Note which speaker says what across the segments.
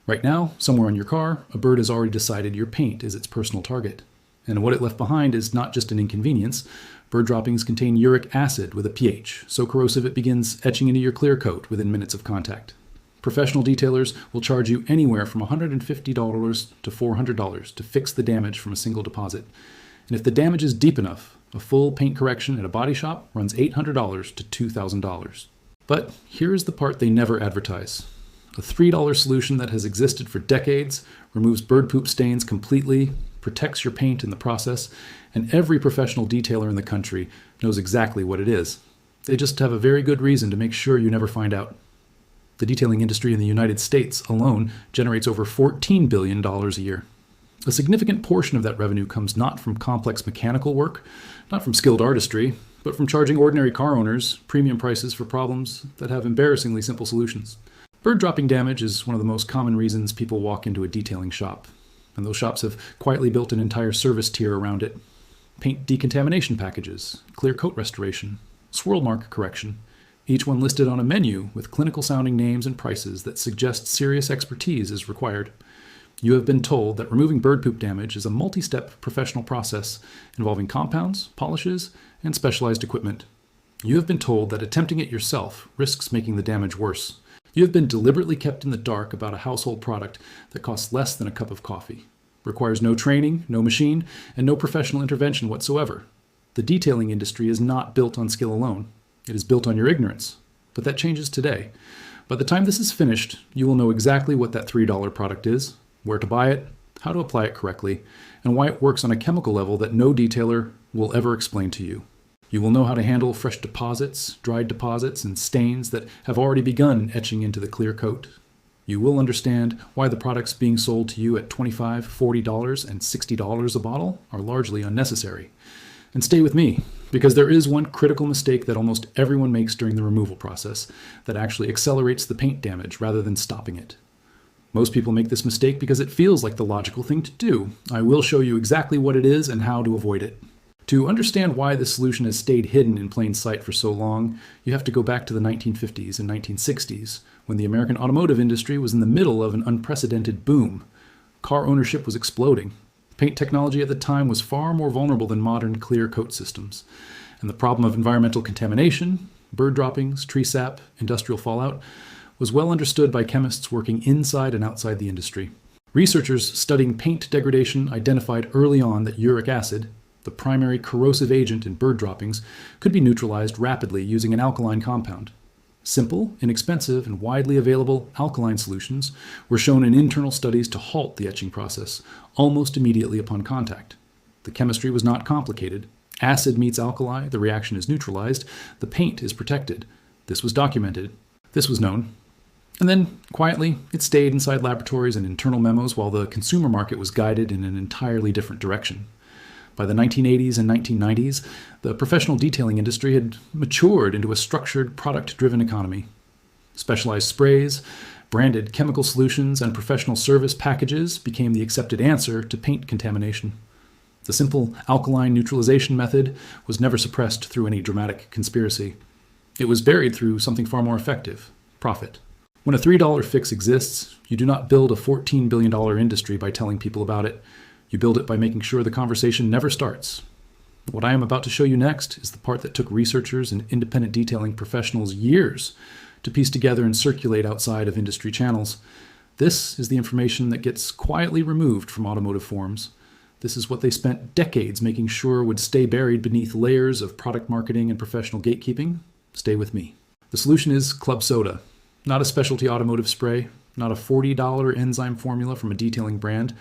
Speaker 1: Right now, somewhere on your car, a bird has already decided your paint is its personal target. And what it left behind is not just an inconvenience. Bird droppings contain uric acid with a pH, so corrosive it begins etching into your clear coat within minutes of contact. Professional detailers will charge you anywhere from $150 to $400 to fix the damage from a single deposit. And if the damage is deep enough, a full paint correction at a body shop runs $800 to $2,000. But here's the part they never advertise. A $3 solution that has existed for decades, removes bird poop stains completely, protects your paint in the process, and every professional detailer in the country knows exactly what it is. They just have a very good reason to make sure you never find out. The detailing industry in the United States alone generates over $14 billion a year. A significant portion of that revenue comes not from complex mechanical work, not from skilled artistry, but from charging ordinary car owners premium prices for problems that have embarrassingly simple solutions. Bird dropping damage is one of the most common reasons people walk into a detailing shop, and those shops have quietly built an entire service tier around it. Paint decontamination packages, clear coat restoration, swirl mark correction, each one listed on a menu with clinical sounding names and prices that suggest serious expertise is required. You have been told that removing bird poop damage is a multi-step professional process involving compounds, polishes, and specialized equipment. You have been told that attempting it yourself risks making the damage worse. You have been deliberately kept in the dark about a household product that costs less than a cup of coffee, requires no training, no machine, and no professional intervention whatsoever. The detailing industry is not built on skill alone. It is built on your ignorance. But that changes today. By the time this is finished, you will know exactly what that $3 product is, where to buy it, how to apply it correctly, and why it works on a chemical level that no detailer will ever explain to you. You will know how to handle fresh deposits, dried deposits, and stains that have already begun etching into the clear coat. You will understand why the products being sold to you at $25, $40, and $60 a bottle are largely unnecessary. And stay with me, because there is one critical mistake that almost everyone makes during the removal process that actually accelerates the paint damage rather than stopping it. Most people make this mistake because it feels like the logical thing to do. I will show you exactly what it is and how to avoid it. To understand why this solution has stayed hidden in plain sight for so long, you have to go back to the 1950s and 1960s, when the American automotive industry was in the middle of an unprecedented boom. Car ownership was exploding. Paint technology at the time was far more vulnerable than modern clear coat systems. And the problem of environmental contamination, bird droppings, tree sap, industrial fallout, was well understood by chemists working inside and outside the industry. Researchers studying paint degradation identified early on that uric acid, the primary corrosive agent in bird droppings, could be neutralized rapidly using an alkaline compound. Simple, inexpensive, and widely available alkaline solutions were shown in internal studies to halt the etching process almost immediately upon contact. The chemistry was not complicated. Acid meets alkali, the reaction is neutralized, the paint is protected. This was documented. This was known. And then, quietly, it stayed inside laboratories and internal memos while the consumer market was guided in an entirely different direction. By the 1980s and 1990s, the professional detailing industry had matured into a structured, product-driven economy. Specialized sprays, branded chemical solutions, and professional service packages became the accepted answer to paint contamination. The simple alkaline neutralization method was never suppressed through any dramatic conspiracy. It was buried through something far more effective: profit. When a $3 fix exists, you do not build a $14 billion industry by telling people about it. You build it by making sure the conversation never starts. What I am about to show you next is the part that took researchers and independent detailing professionals years to piece together and circulate outside of industry channels. This is the information that gets quietly removed from automotive forums. This is what they spent decades making sure would stay buried beneath layers of product marketing and professional gatekeeping. Stay with me. The solution is club soda, not a specialty automotive spray, not a $40 enzyme formula from a detailing brand.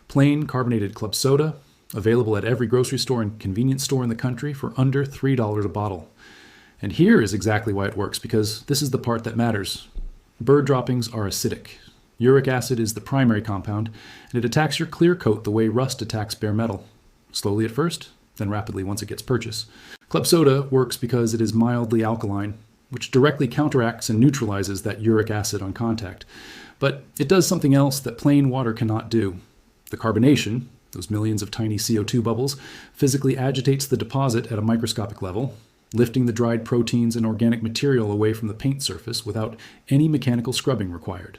Speaker 1: Plain carbonated club soda, available at every grocery store and convenience store in the country for under $3 a bottle. And here is exactly why it works, because this is the part that matters. Bird droppings are acidic. Uric acid is the primary compound, and it attacks your clear coat the way rust attacks bare metal. Slowly at first, then rapidly once it gets purchased. Club soda works because it is mildly alkaline, which directly counteracts and neutralizes that uric acid on contact. But it does something else that plain water cannot do. The carbonation, those millions of tiny CO2 bubbles, physically agitates the deposit at a microscopic level, lifting the dried proteins and organic material away from the paint surface without any mechanical scrubbing required.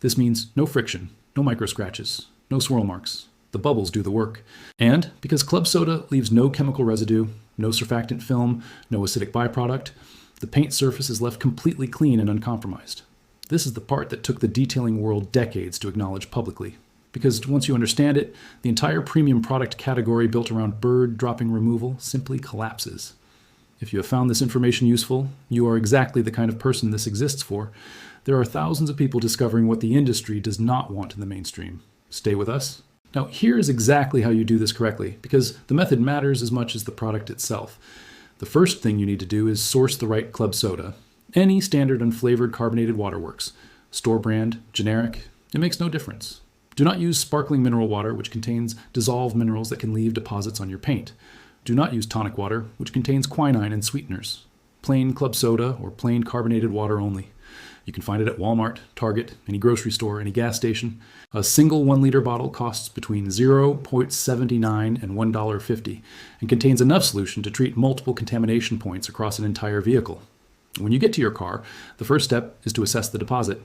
Speaker 1: This means no friction, no micro scratches, no swirl marks. The bubbles do the work. And because club soda leaves no chemical residue, no surfactant film, no acidic byproduct, the paint surface is left completely clean and uncompromised. This is the part that took the detailing world decades to acknowledge publicly. Because once you understand it, the entire premium product category built around bird dropping removal simply collapses. If you have found this information useful, you are exactly the kind of person this exists for. There are thousands of people discovering what the industry does not want in the mainstream. Stay with us. Now, here is exactly how you do this correctly, because the method matters as much as the product itself. The first thing you need to do is source the right club soda. Any standard unflavored carbonated water works. Store brand, generic, it makes no difference. Do not use sparkling mineral water, which contains dissolved minerals that can leave deposits on your paint. Do not use tonic water, which contains quinine and sweeteners. Plain club soda or plain carbonated water only. You can find it at Walmart, Target, any grocery store, any gas station. A single 1-liter bottle costs between $0.79 and $1.50 and contains enough solution to treat multiple contamination points across an entire vehicle. When you get to your car, the first step is to assess the deposit.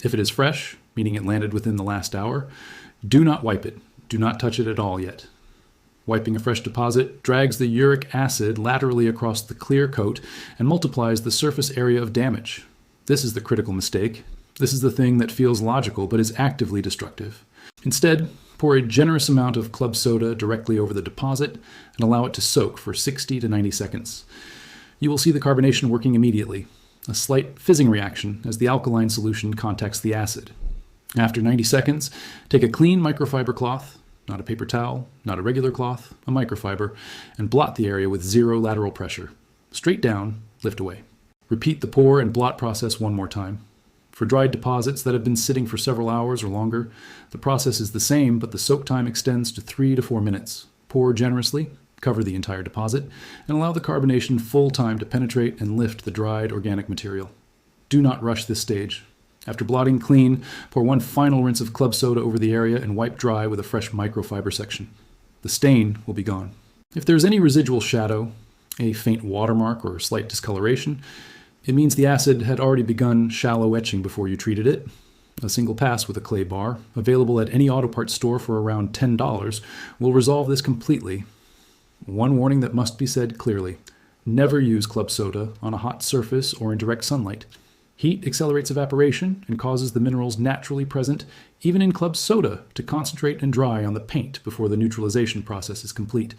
Speaker 1: If it is fresh, meaning it landed within the last hour, do not wipe it. Do not touch it at all yet. Wiping a fresh deposit drags the uric acid laterally across the clear coat and multiplies the surface area of damage. This is the critical mistake. This is the thing that feels logical but is actively destructive. Instead, pour a generous amount of club soda directly over the deposit and allow it to soak for 60 to 90 seconds. You will see the carbonation working immediately, a slight fizzing reaction as the alkaline solution contacts the acid. After 90 seconds, take a clean microfiber cloth, not a paper towel, not a regular cloth, a microfiber, and blot the area with 0 lateral pressure. Straight down, lift away. Repeat the pour and blot process one more time. For dried deposits that have been sitting for several hours or longer, the process is the same, but the soak time extends to 3 to 4 minutes. Pour generously, cover the entire deposit, and allow the carbonation full time to penetrate and lift the dried organic material. Do not rush this stage. After blotting clean, pour one final rinse of club soda over the area and wipe dry with a fresh microfiber section. The stain will be gone. If there is any residual shadow, a faint watermark or slight discoloration, it means the acid had already begun shallow etching before you treated it. A single pass with a clay bar, available at any auto parts store for around $10, will resolve this completely. One warning that must be said clearly: never use club soda on a hot surface or in direct sunlight. Heat accelerates evaporation and causes the minerals naturally present, even in club soda, to concentrate and dry on the paint before the neutralization process is complete.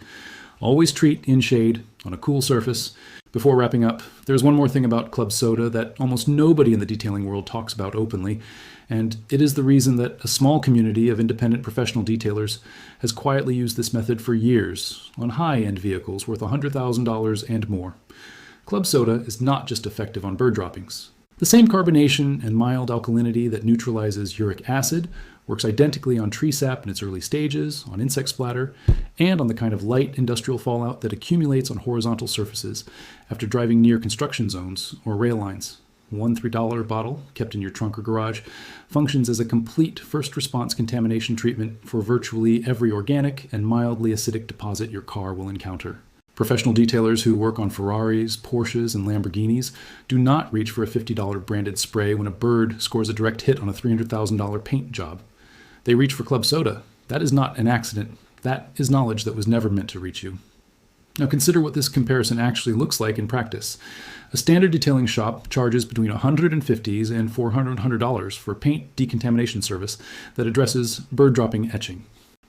Speaker 1: Always treat in shade, on a cool surface. Before wrapping up, there's one more thing about club soda that almost nobody in the detailing world talks about openly, and it is the reason that a small community of independent professional detailers has quietly used this method for years on high-end vehicles worth $100,000 and more. Club soda is not just effective on bird droppings. The same carbonation and mild alkalinity that neutralizes uric acid works identically on tree sap in its early stages, on insect splatter, and on the kind of light industrial fallout that accumulates on horizontal surfaces after driving near construction zones or rail lines. One $3 bottle, kept in your trunk or garage, functions as a complete first response contamination treatment for virtually every organic and mildly acidic deposit your car will encounter. Professional detailers who work on Ferraris, Porsches, and Lamborghinis do not reach for a $50 branded spray when a bird scores a direct hit on a $300,000 paint job. They reach for club soda. That is not an accident. That is knowledge that was never meant to reach you. Now consider what this comparison actually looks like in practice. A standard detailing shop charges between $150 and $400 for paint decontamination service that addresses bird dropping etching.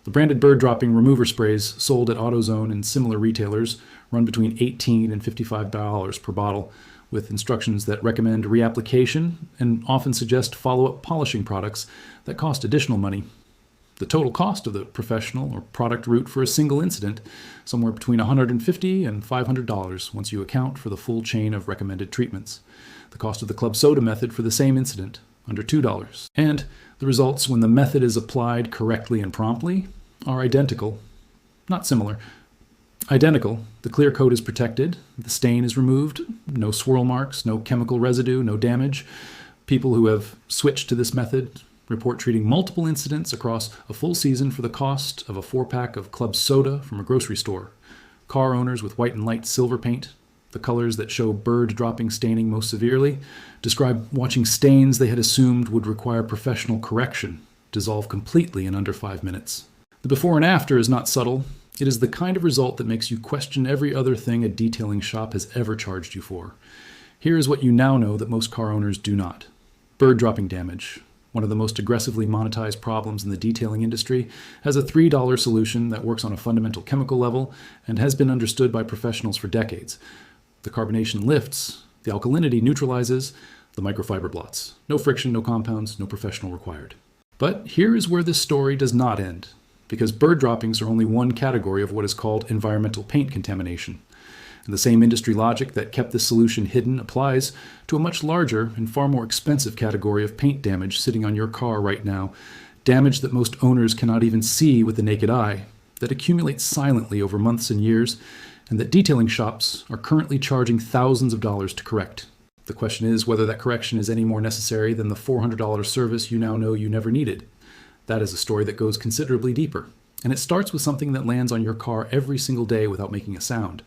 Speaker 1: The branded bird dropping remover sprays sold at AutoZone and similar retailers run between $18 and $55 per bottle, with instructions that recommend reapplication and often suggest follow-up polishing products that cost additional money. The total cost of the professional or product route for a single incident, somewhere between $150 and $500 once you account for the full chain of recommended treatments. The cost of the club soda method for the same incident, under $2. And the results when the method is applied correctly and promptly are identical. Not similar. Identical. The clear coat is protected, the stain is removed, no swirl marks, no chemical residue, no damage. People who have switched to this method report treating multiple incidents across a full season for the cost of a 4-pack of club soda from a grocery store. Car owners with white and light silver paint, the colors that show bird dropping staining most severely, describe watching stains they had assumed would require professional correction dissolve completely in under 5 minutes. The before and after is not subtle. It is the kind of result that makes you question every other thing a detailing shop has ever charged you for. Here is what you now know that most car owners do not. Bird dropping damage, one of the most aggressively monetized problems in the detailing industry, has a $3 solution that works on a fundamental chemical level and has been understood by professionals for decades. The carbonation lifts, the alkalinity neutralizes, the microfiber blots. No friction, no compounds, no professional required. But here is where this story does not end, because bird droppings are only one category of what is called environmental paint contamination. And the same industry logic that kept this solution hidden applies to a much larger and far more expensive category of paint damage sitting on your car right now, damage that most owners cannot even see with the naked eye, that accumulates silently over months and years, and that detailing shops are currently charging thousands of dollars to correct. The question is whether that correction is any more necessary than the $400 service you now know you never needed. That is a story that goes considerably deeper, and it starts with something that lands on your car every single day without making a sound.